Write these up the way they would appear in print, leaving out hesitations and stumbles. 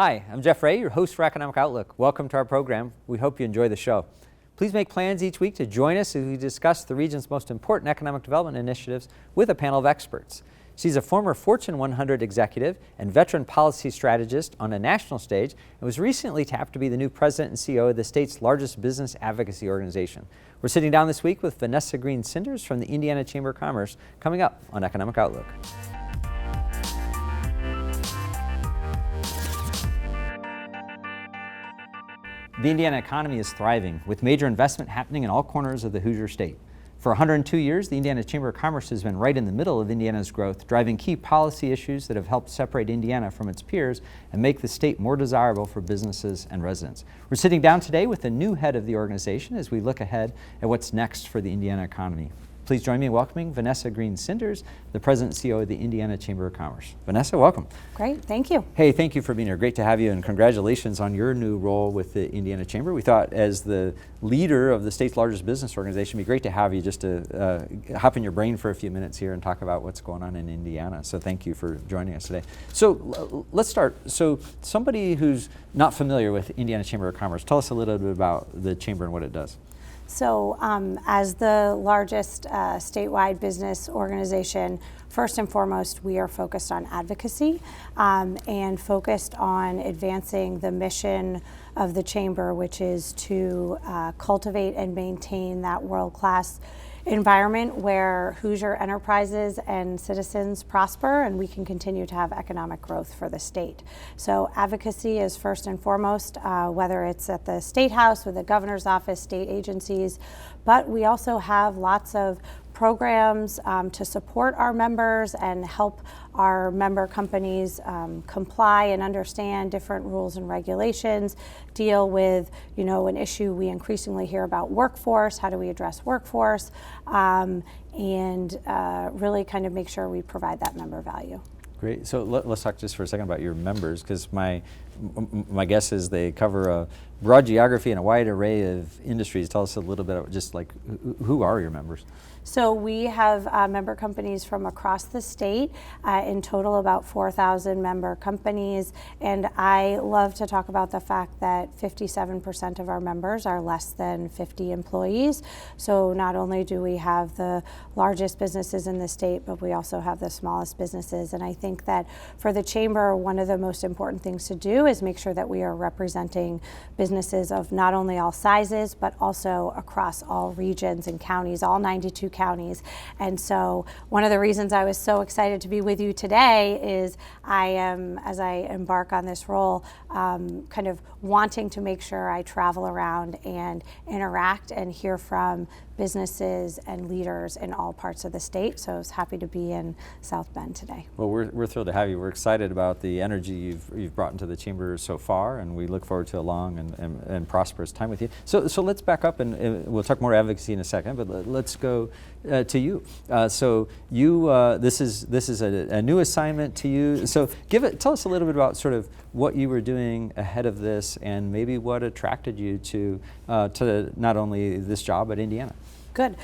Hi, I'm Jeff Ray, your host for Economic Outlook. Welcome to our program. We hope you enjoy the show. Please make plans each week to join us as we discuss the region's most important economic development initiatives with a panel of experts. She's a former Fortune 100 executive and veteran policy strategist on a national stage and was recently tapped to be the new president and CEO of the state's largest business advocacy organization. We're sitting down this week with Vanessa Green Cinders from the Indiana Chamber of Commerce, coming up on Economic Outlook. The Indiana economy is thriving, with major investment happening in all corners of the Hoosier State. For 102 years, the Indiana Chamber of Commerce has been right in the middle of Indiana's growth, driving key policy issues that have helped separate Indiana from its peers and make the state more desirable for businesses and residents. We're sitting down today with the new head of the organization as we look ahead at what's next for the Indiana economy. Please join me in welcoming Vanessa Green Cinders, the President and CEO of the Indiana Chamber of Commerce. Vanessa, welcome. Great, thank you. Hey, thank you for being here. Great to have you, and congratulations on your new role with the Indiana Chamber. We thought, as the leader of the state's largest business organization, it'd be great to have you just to hop in your brain for a few minutes here and talk about what's going on in Indiana. So thank you for joining us today. So let's start. So somebody who's not familiar with Indiana Chamber of Commerce, tell us a little bit about the Chamber and what it does. So as the largest statewide business organization, first and foremost, we are focused on advocacy and focused on advancing the mission of the Chamber, which is to cultivate and maintain that world-class environment where Hoosier enterprises and citizens prosper and we can continue to have economic growth for the state. So advocacy is first and foremost, whether it's at the State House or the Governor's Office, state agencies, but we also have lots of programs to support our members and help our member companies comply and understand different rules and regulations, deal with, an issue we increasingly hear about workforce, how do we address workforce, and really kind of make sure we provide that member value. Great. So let's talk just for a second about your members, because my guess is they cover a broad geography and a wide array of industries. Tell us a little bit about just like who are your members? So we have member companies from across the state, in total about 4,000 member companies, and I love to talk about the fact that 57% of our members are less than 50 employees. So not only do we have the largest businesses in the state, but we also have the smallest businesses, and I think that for the Chamber, one of the most important things to do is make sure that we are representing businesses of not only all sizes, but also across all regions and counties, all 92 counties. And so one of the reasons I was so excited to be with you today is I am, as I embark on this role, kind of wanting to make sure I travel around and interact and hear from businesses and leaders in all parts of the state. So I was happy to be in South Bend today. Well, we're thrilled to have you. We're excited about the energy you've brought into the Chamber so far, and we look forward to a long and prosperous time with you. So let's back up, and we'll talk more advocacy in a second, but let's go to you. So you, this is a new assignment to you. So tell us a little bit about sort of what you were doing ahead of this, and maybe what attracted you to not only this job at Indiana. Good.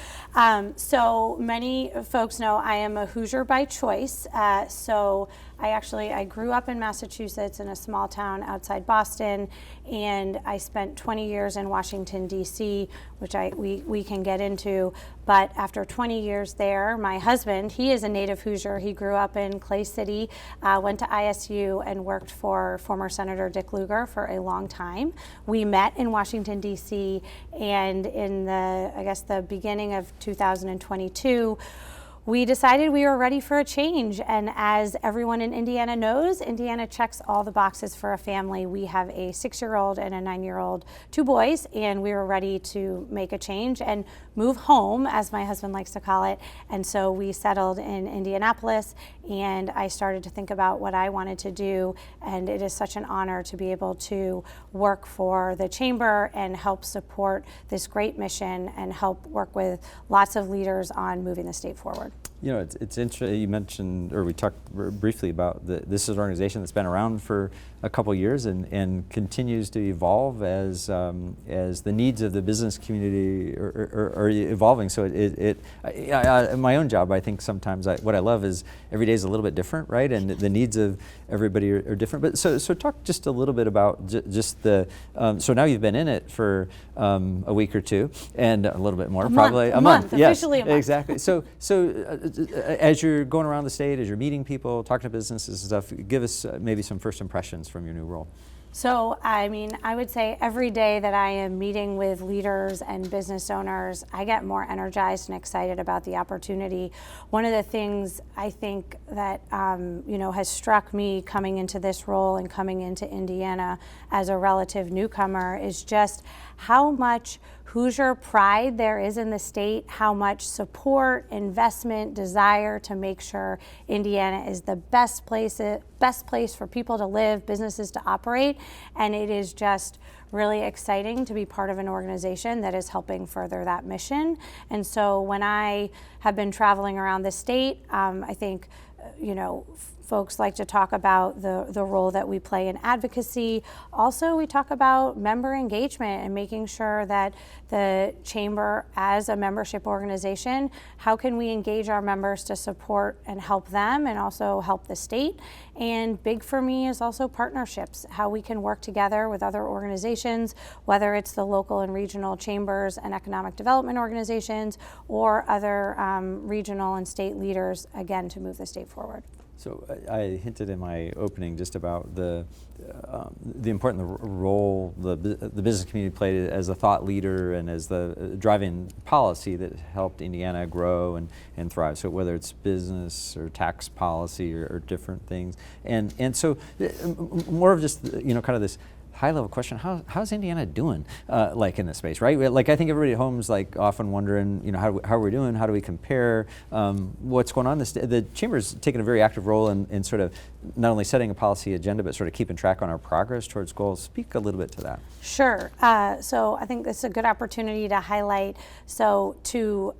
So many folks know I am a Hoosier by choice. So I grew up in Massachusetts in a small town outside Boston, and I spent 20 years in Washington, D.C., which we can get into. But after 20 years there, my husband, he is a native Hoosier. He grew up in Clay City, went to ISU, and worked for former Senator Dick Lugar for a long time. We met in Washington, D.C., and in the beginning of 2022, we decided we were ready for a change, and as everyone in Indiana knows, Indiana checks all the boxes for a family. We have a 6-year-old and a 9-year-old, 2 boys, and we were ready to make a change and move home, as my husband likes to call it. And so we settled in Indianapolis, and I started to think about what I wanted to do, and it is such an honor to be able to work for the Chamber and help support this great mission and help work with lots of leaders on moving the state forward. You know, it's interesting. You mentioned, or we talked briefly about this is an organization that's been around for a couple years and continues to evolve as the needs of the business community are evolving. So in my own job, I think sometimes what I love is every day is a little bit different, right? And the needs of everybody are different. But so talk just a little bit about just the. So now you've been in it for a week or two, and a little bit more, probably a month. Yes, officially a month. Exactly. So as you're going around the state, as you're meeting people, talking to businesses and stuff, give us maybe some first impressions from your new role. So, I mean, I would say every day that I am meeting with leaders and business owners, I get more energized and excited about the opportunity. One of the things I think that, has struck me coming into this role and coming into Indiana as a relative newcomer is just how much Hoosier pride there is in the state, how much support, investment, desire to make sure Indiana is the best place for people to live, businesses to operate, and it is just really exciting to be part of an organization that is helping further that mission. And so when I have been traveling around the state, I think, folks like to talk about the role that we play in advocacy. Also, we talk about member engagement and making sure that the Chamber, as a membership organization, how can we engage our members to support and help them and also help the state? And big for me is also partnerships, how we can work together with other organizations, whether it's the local and regional chambers and economic development organizations or other regional and state leaders, again, to move the state forward. So I hinted in my opening just about the important role the business community played as a thought leader and as the driving policy that helped Indiana grow and thrive. So whether it's business or tax policy or different things, and so more of just kind of this high-level question: how's Indiana doing, like in this space, right? Like I think everybody at home is like often wondering, how are we doing? How do we compare? What's going on? The Chamber's taken a very active role in sort of not only setting a policy agenda, but sort of keeping track on our progress towards goals. Speak a little bit to that. Sure. So I think this is a good opportunity to highlight. So to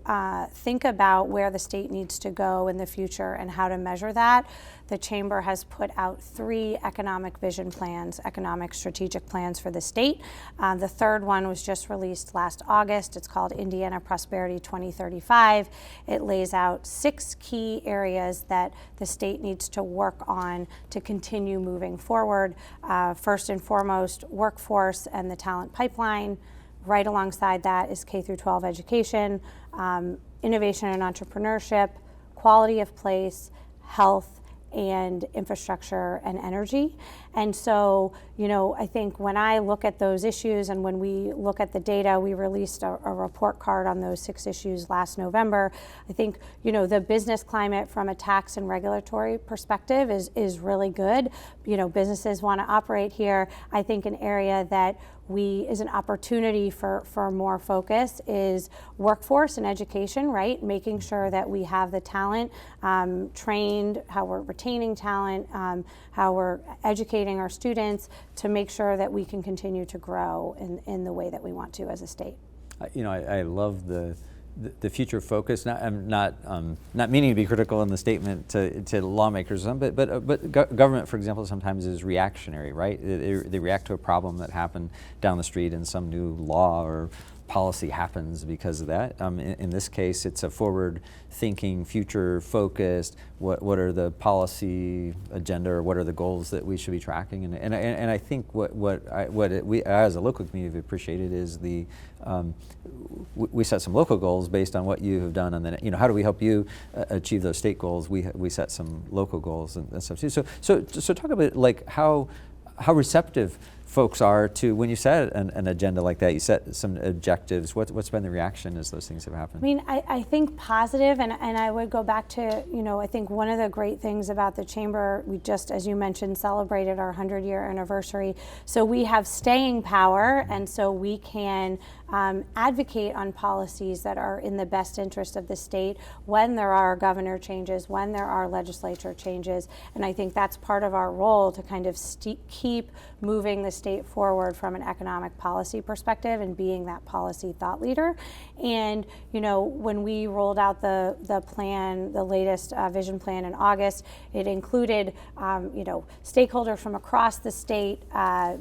think about where the state needs to go in the future and how to measure that. The Chamber has put out 3 economic vision plans, economic strategic plans for the state. The third one was just released last August. It's called Indiana Prosperity 2035. It lays out 6 key areas that the state needs to work on to continue moving forward. First and foremost, workforce and the talent pipeline. Right alongside that is K through 12 education, innovation and entrepreneurship, quality of place, health, and infrastructure and energy. And so, I think when I look at those issues and when we look at the data, we released a report card on those 6 issues last November. I think, the business climate from a tax and regulatory perspective is really good. Businesses want to operate here. I think an area that is an opportunity for more focus is workforce and education, right? Making sure that we have the talent trained, how we're retaining talent, how we're educating our students to make sure that we can continue to grow in the way that we want to as a state. I love the future focus. I'm not meaning to be critical in the statement to lawmakers, but government, for example, sometimes is reactionary, right? They react to a problem that happened down the street, and some new law or policy happens because of that. In this case, it's a forward-thinking, future-focused. What are the policy agenda, or what are the goals that we should be tracking? And I think what we as a local community have appreciated is we set some local goals based on what you have done, and then how do we help you achieve those state goals? We set some local goals and stuff too. So talk about like how receptive folks are to when you set an agenda like that, you set some objectives. What's been the reaction as those things have happened? I mean, I think positive, and I would go back to, I think one of the great things about the Chamber, we just, as you mentioned, celebrated our 100-year anniversary. So we have staying power, and so we can advocate on policies that are in the best interest of the state when there are governor changes, when there are legislature changes. And I think that's part of our role to kind of keep moving the state forward from an economic policy perspective and being that policy thought leader. And, when we rolled out the plan, the latest vision plan in August, it included, stakeholders from across the state,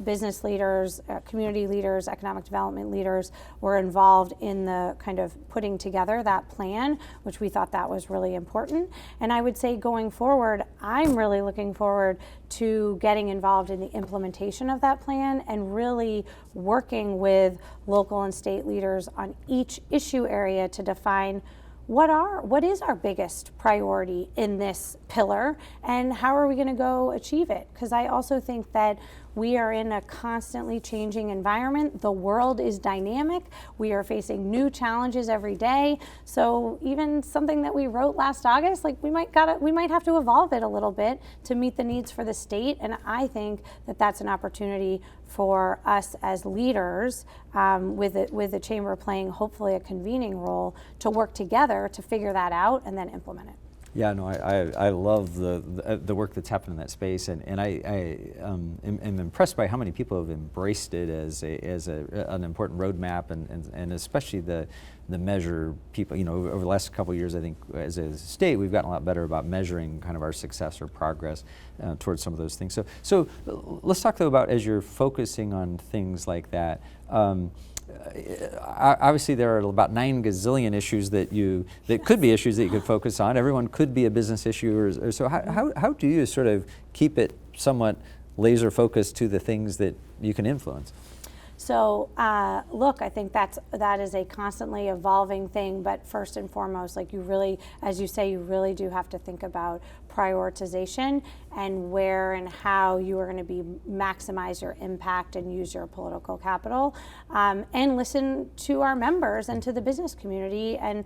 business leaders, community leaders, economic development leaders were involved in the kind of putting together that plan, which we thought that was really important. And I would say going forward, I'm really looking forward to getting involved in the implementation of that plan and really working with local and state leaders on each issue area to define what is our biggest priority in this pillar and how are we going to go achieve it? Because I also think that we are in a constantly changing environment. The world is dynamic. We are facing new challenges every day. So even something that we wrote last August, like we might have to evolve it a little bit to meet the needs for the state. And I think that that's an opportunity for us as leaders, with the chamber playing hopefully a convening role, to work together to figure that out and then implement it. Yeah, no, I love the work that's happened in that space, and I am impressed by how many people have embraced it as an important roadmap, and especially the measure people. Over the last couple of years, I think as a state we've gotten a lot better about measuring kind of our success or progress towards some of those things. So let's talk though about, as you're focusing on things like that. Obviously, there are about 9 gazillion issues that could be issues that you could focus on. Everyone could be a business issue, or so. How do you sort of keep it somewhat laser focused to the things that you can influence? So look, I think that is a constantly evolving thing, but first and foremost, like you really, as you say, you really do have to think about prioritization and where and how you are going to maximize your impact and use your political capital, and listen to our members and to the business community and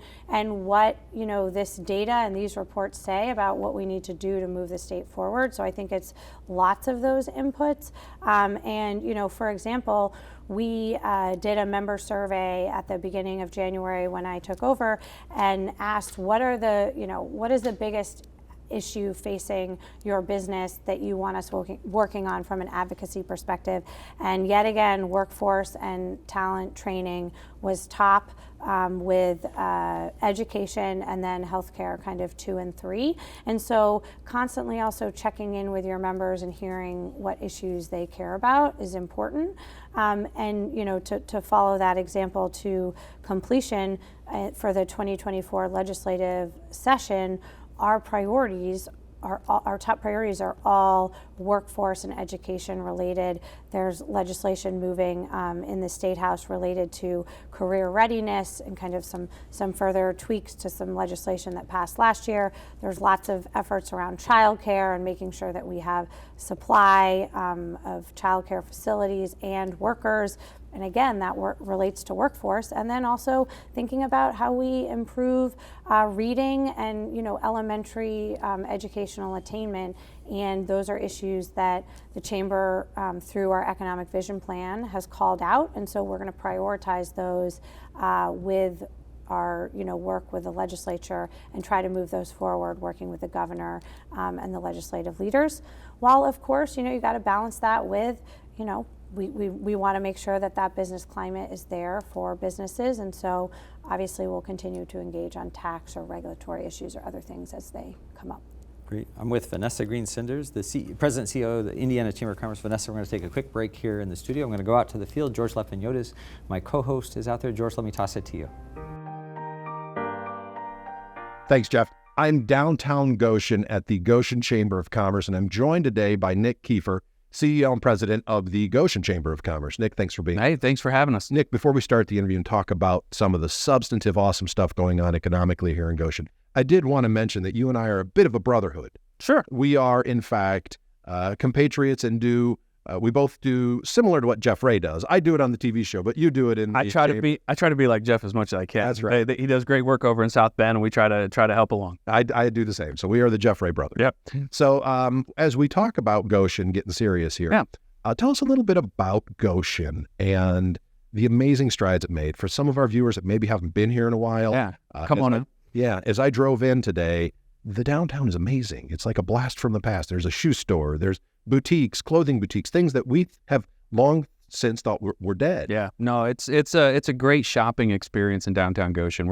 what this data and these reports say about what we need to do to move the state forward. So I think it's lots of those inputs, and for example, we did a member survey at the beginning of January when I took over and asked what is the biggest issue facing your business that you want us working on from an advocacy perspective. And yet again, workforce and talent training was top, with education and then healthcare kind of 2 and 3. And so constantly also checking in with your members and hearing what issues they care about is important. And to follow that example to completion, for the 2024 legislative session, our top priorities are all workforce and education related. There's legislation moving in the State House related to career readiness and kind of some further tweaks to some legislation that passed last year. There's lots of efforts around childcare and making sure that we have supply of childcare facilities and workers. And again, that relates to workforce, and then also thinking about how we improve reading and elementary educational attainment. And those are issues that the chamber, through our economic vision plan, has called out. And so we're going to prioritize those with our work with the legislature and try to move those forward, working with the governor and the legislative leaders. While of course you got to balance that with we want to make sure that business climate is there for businesses, and so obviously we'll continue to engage on tax or regulatory issues or other things as they come up. Great. I'm with Vanessa Green Cinders, the President and CEO of the Indiana Chamber of Commerce. Vanessa, we're going to take a quick break here in the studio. I'm going to go out to the field. George Lepiniotis, my co-host, is out there. George, let me toss it to you. Thanks, Jeff. I'm downtown Goshen at the Goshen Chamber of Commerce, and I'm joined today by Nick Kiefer, CEO and President of the Goshen Chamber of Commerce. Nick, thanks for being here. Hey, thanks for having us. Nick, before we start the interview and talk about some of the substantive, awesome stuff going on economically here in Goshen, I did want to mention that you and I are a bit of a brotherhood. Sure. We are, in fact, compatriots and we both do similar to what Jeff Ray does. I do it on the TV show, but you do it in. I try to be like Jeff as much as I can. That's right. He does great work over in South Bend, and we try to help along. I do the same. So we are the Jeff Ray brothers. Yep. So as we talk about Goshen, getting serious here, tell us a little bit about Goshen and the amazing strides it made for some of our viewers that maybe haven't been here in a while. Yeah. Come on in. Yeah. As I drove in today, the downtown is amazing. It's like a blast from the past. There's a shoe store. There's boutiques, clothing boutiques, things that we have long since thought were dead. Yeah, no, it's a great shopping experience in downtown Goshen.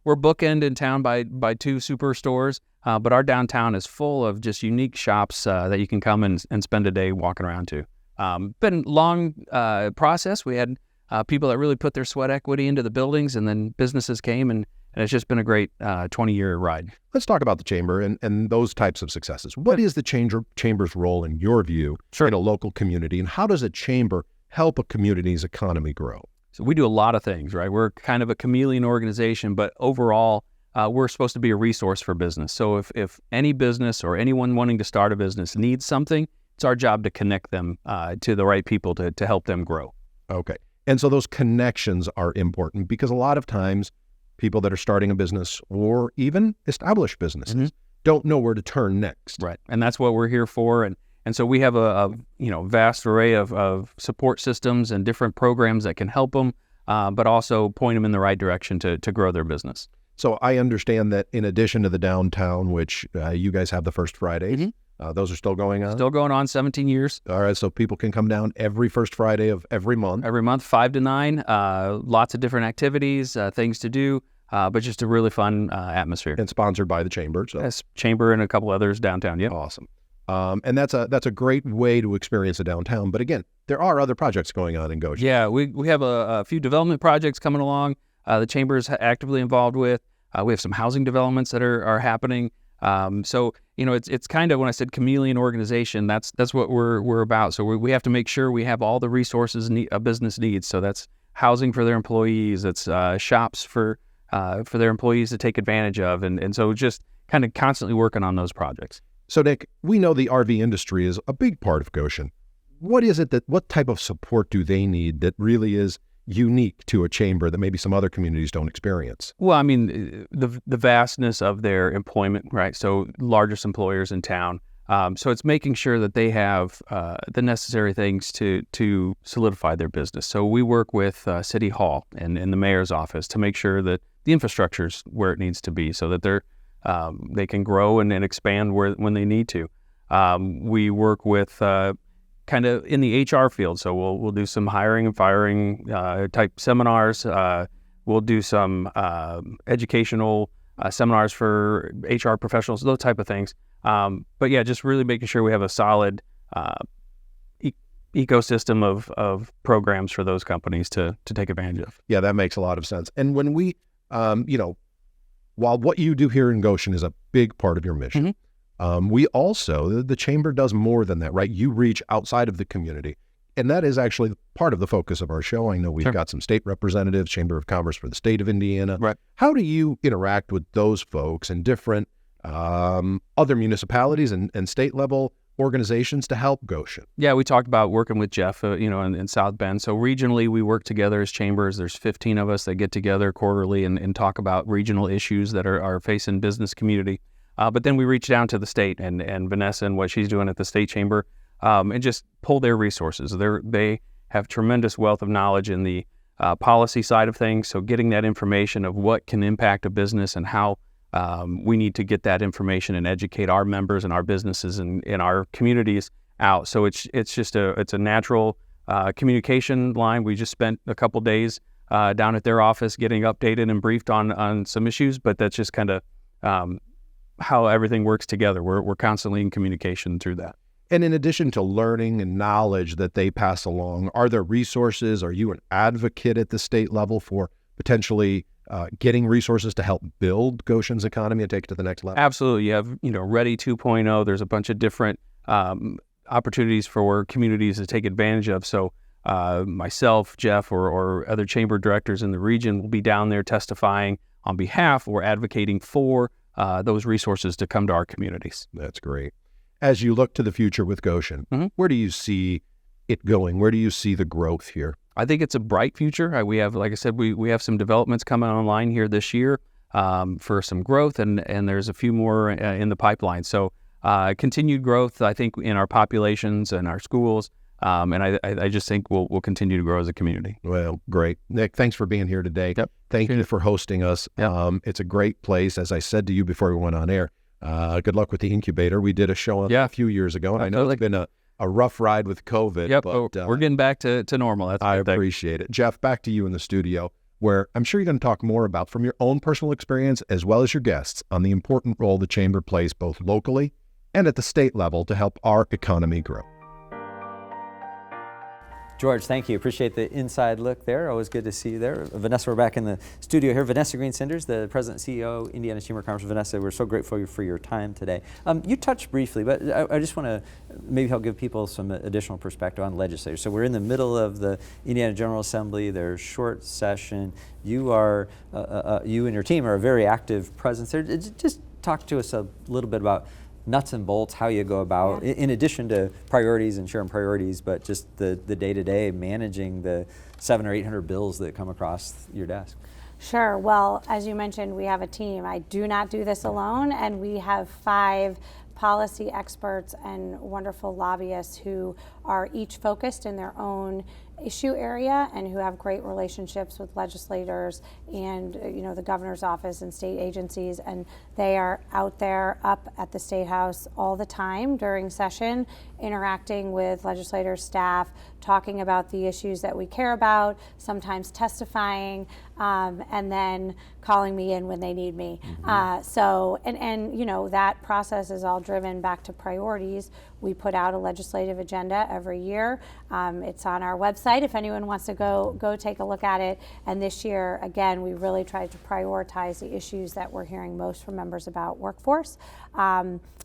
We're bookend in town by two superstores, but our downtown is full of just unique shops that you can come and spend a day walking around to. Been a long process. We had people that really put their sweat equity into the buildings, and then businesses came, and it's just been a great 20-year ride. Let's talk about the Chamber and those types of successes. What is the Chamber's role in your view in a local community, and how does a Chamber help a community's economy grow? So we do a lot of things, right? We're kind of a chameleon organization, but overall, we're supposed to be a resource for business. So if any business or anyone wanting to start a business needs something, it's our job to connect them to the right people to help them grow. Okay. And so those connections are important because a lot of times people that are starting a business or even established businesses don't know where to turn next. Right. And that's what we're here for. And so we have a vast array of support systems and different programs that can help them, but also point them in the right direction to grow their business. So I understand that in addition to the downtown, which you guys have the first Fridays, those are still going on? Still going on, 17 years. All right, so people can come down every first Friday of every month. Every month, 5 to 9, lots of different activities, things to do, but just a really fun atmosphere. And sponsored by the Chamber. So. Yes, Chamber and a couple others downtown, yep. Awesome. And that's a great way to experience the downtown. But again, there are other projects going on in Goshen. Yeah, we have a few development projects coming along. The Chamber is actively involved with. We have some housing developments that are happening. So it's kind of, when I said chameleon organization, that's what we're about. So we have to make sure we have all the resources a business needs. So that's housing for their employees. It's shops for their employees to take advantage of, and so just kind of constantly working on those projects. So Nick, we know the RV industry is a big part of Goshen. What type of support do they need that really is unique to a Chamber that maybe some other communities don't experience? Well, I mean, the vastness of their employment, right? So largest employers in town. So it's making sure that they have the necessary things to solidify their business. So we work with City Hall and the mayor's office to make sure that the infrastructure's where it needs to be, so that they can grow and expand when they need to. We work with kind of in the HR field, so we'll do some hiring and firing type seminars. We'll do some educational seminars for HR professionals, those type of things. But yeah, just really making sure we have a solid ecosystem of programs for those companies to take advantage of. Yeah, that makes a lot of sense. And when we, while what you do here in Goshen is a big part of your mission, we also, the Chamber does more than that, right? You reach outside of the community. And that is actually part of the focus of our show. I know we've got some state representatives, Chamber of Commerce for the state of Indiana. Right. How do you interact with those folks and different other municipalities and state level organizations to help Goshen? Yeah, we talked about working with Jeff, in South Bend. So regionally, we work together as chambers. There's 15 of us that get together quarterly and talk about regional issues that are facing business community. But then we reach down to the state and Vanessa and what she's doing at the state chamber, and just pull their resources. They have tremendous wealth of knowledge in the policy side of things. So getting that information of what can impact a business and how we need to get that information and educate our members and our businesses and in our communities out. So it's a natural communication line. We just spent a couple days down at their office getting updated and briefed on some issues, but that's just kind of how everything works together. We're constantly in communication through that. And in addition to learning and knowledge that they pass along, are there resources? Are you an advocate at the state level for potentially getting resources to help build Goshen's economy and take it to the next level? Absolutely. You have, Ready 2.0. There's a bunch of different opportunities for communities to take advantage of. So myself, Jeff, or other chamber directors in the region will be down there testifying on behalf or advocating for those resources to come to our communities. That's great. As you look to the future with Goshen, where do you see it going? Where do you see the growth here? I think it's a bright future. We have, like I said, we have some developments coming online here this year for some growth, and there's a few more in the pipeline. So continued growth, I think, in our populations and our schools, and I just think we'll continue to grow as a community. Well, great. Nick, thanks for being here today. Yep. Thank you for hosting us. Yep. It's a great place. As I said to you before we went on air, good luck with the incubator. We did a show on a few years ago, and I know it's been a a rough ride with COVID. Yep, but we're getting back to normal. That's I a good thing. appreciate it. Jeff, back to you in the studio, where I'm sure you're going to talk more about from your own personal experience as well as your guests on the important role the Chamber plays both locally and at the state level to help our economy grow. George, thank you. Appreciate the inside look there. Always good to see you there. Vanessa, we're back in the studio here. Vanessa Green Cinders, the President and CEO, Indiana Chamber of Commerce. Vanessa, we're so grateful for your time today. You touched briefly, but I just want to maybe help give people some additional perspective on legislators. So we're in the middle of the Indiana General Assembly, their short session. You and your team are a very active presence there. Just talk to us a little bit about nuts and bolts, how you go about, in addition to priorities and sharing priorities, but just the day-to-day managing the 700 or 800 bills that come across your desk. Sure. Well, as you mentioned, we have a team. I do not do this alone, and we have 5 policy experts and wonderful lobbyists who are each focused in their own issue area and who have great relationships with legislators and the governor's office and state agencies, and they are out there up at the State House all the time during session, interacting with legislators, staff, talking about the issues that we care about, sometimes testifying, and then calling me in when they need me. That process is all driven back to priorities. We put out a legislative agenda every year. It's on our website if anyone wants to go take a look at it. And this year, again, we really tried to prioritize the issues that we're hearing most from members about workforce,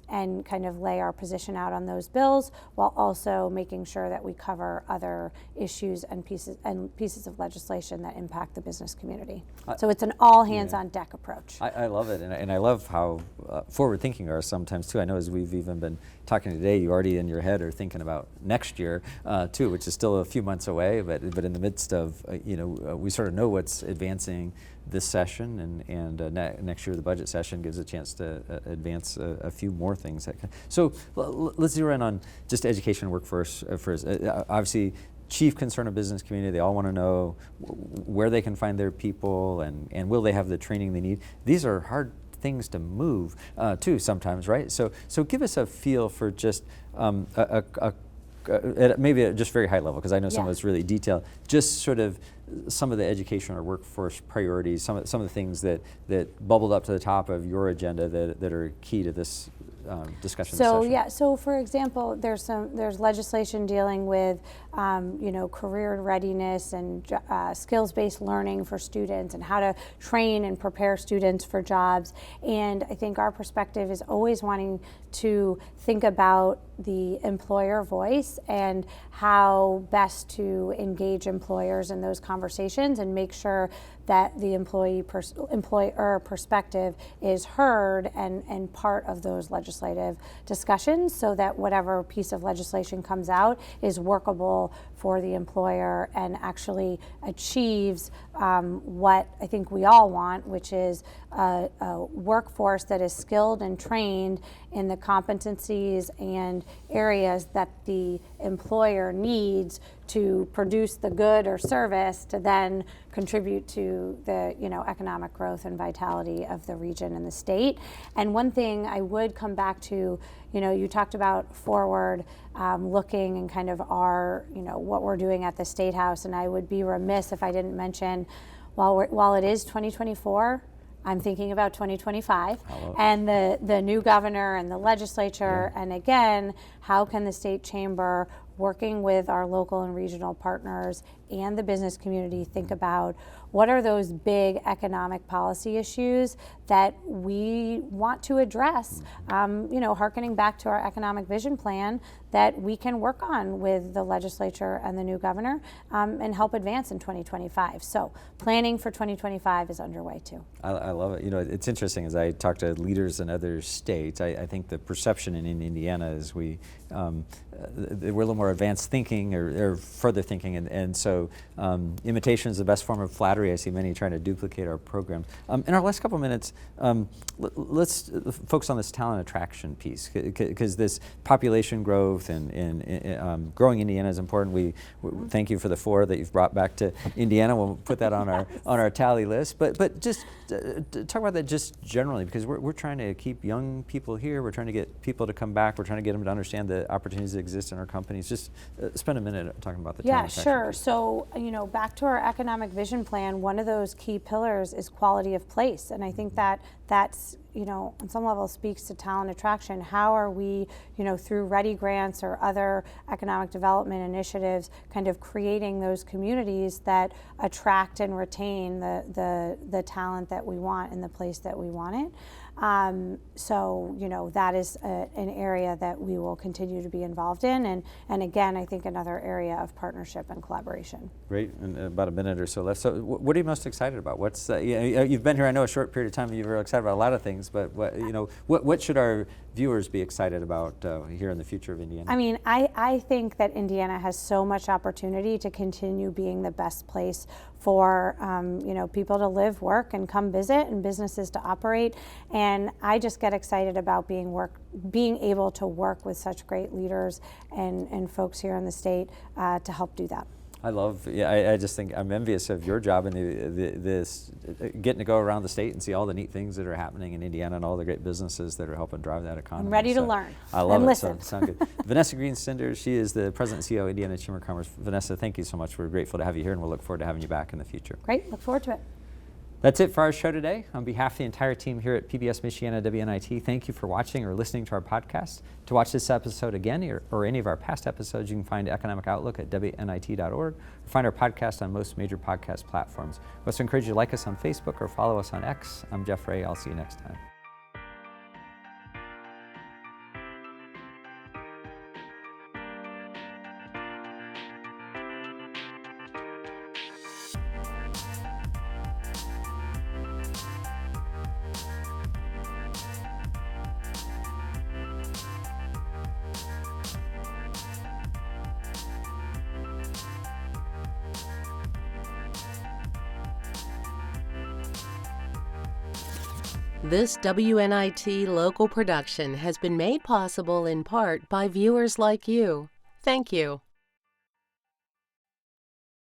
and kind of lay our position out on those bills while also making sure that we cover other issues and pieces of legislation that impact the business community. So it's an all hands on deck approach. I love it, and I love how forward thinking you are sometimes too. I know as we've even been talking today, you already in your head are thinking about next year too, which is still a few months away, but in the midst of, we sort of know what's advancing this session, and next year the budget session gives a chance to advance a few more things. So let's zero in on just education and workforce first. Obviously, chief concern of business community, they all want to know where they can find their people and will they have the training they need. These are hard things to move too sometimes, right? So give us a feel for just maybe at just very high level, because I know some of it's really detailed, just sort of some of the education or workforce priorities, some of the things that bubbled up to the top of your agenda that are key to this discussion. So for example, there's legislation dealing with career readiness and skills-based learning for students and how to train and prepare students for jobs. And I think our perspective is always wanting to think about the employer voice and how best to engage employers in those conversations and make sure that the employer perspective is heard and part of those legislative discussions, so that whatever piece of legislation comes out is workable for the employer and actually achieves what I think we all want, which is a workforce that is skilled and trained in the competencies and areas that the employer needs to produce the good or service to then contribute to the economic growth and vitality of the region and the state. And one thing I would come back to, you talked about forward looking and kind of our, what we're doing at the State House, and I would be remiss if I didn't mention, while it is 2024, I'm thinking about 2025 and the new governor and the legislature, and again, how can the state chamber, working with our local and regional partners and the business community, think about what are those big economic policy issues that we want to address, hearkening back to our economic vision plan that we can work on with the legislature and the new governor and help advance in 2025. So planning for 2025 is underway too. I love it. It's interesting as I talk to leaders in other states, I think the perception in Indiana is we're a little more advanced thinking or further thinking, and so imitation is the best form of flattery. I see many trying to duplicate our programs. In our last couple of minutes, let's focus on this talent attraction piece, because this population growth growth and growing Indiana is important. We thank you for the 4 that you've brought back to Indiana. We'll put that on our tally list. But just talk about that just generally, because we're trying to keep young people here. We're trying to get people to come back. We're trying to get them to understand the opportunities that exist in our companies. Just spend a minute talking about the talent attraction sure. piece. So, back to our economic vision plan, one of those key pillars is quality of place. And I think that's, on some level speaks to talent attraction. How are we, through Ready grants or other economic development initiatives, kind of creating those communities that attract and retain the talent that we want in the place that we want it. So, that is an area that we will continue to be involved in. And again, I think another area of partnership and collaboration. Great, and about a minute or so left. So what are you most excited about? What's you've been here, I know, a short period of time, and you're excited about a lot of things, but what should our viewers be excited about here in the future of Indiana? I mean, I think that Indiana has so much opportunity to continue being the best place for people to live, work, and come visit, and businesses to operate. And I just get excited about being able to work with such great leaders and folks here in the state to help do that. I just think I'm envious of your job and this getting to go around the state and see all the neat things that are happening in Indiana and all the great businesses that are helping drive that economy. I'm ready to learn. I love and it. Listen. So sound good. Vanessa Green Cinders, she is the President and CEO of Indiana Chamber of Commerce. Vanessa, thank you so much. We're grateful to have you here, and we'll look forward to having you back in the future. Great. Look forward to it. That's it for our show today. On behalf of the entire team here at PBS Michiana WNIT, thank you for watching or listening to our podcast. To watch this episode again or any of our past episodes, you can find Economic Outlook at WNIT.org or find our podcast on most major podcast platforms. We also encourage you to like us on Facebook or follow us on X. I'm Jeff Ray. I'll see you next time. This WNIT local production has been made possible in part by viewers like you. Thank you.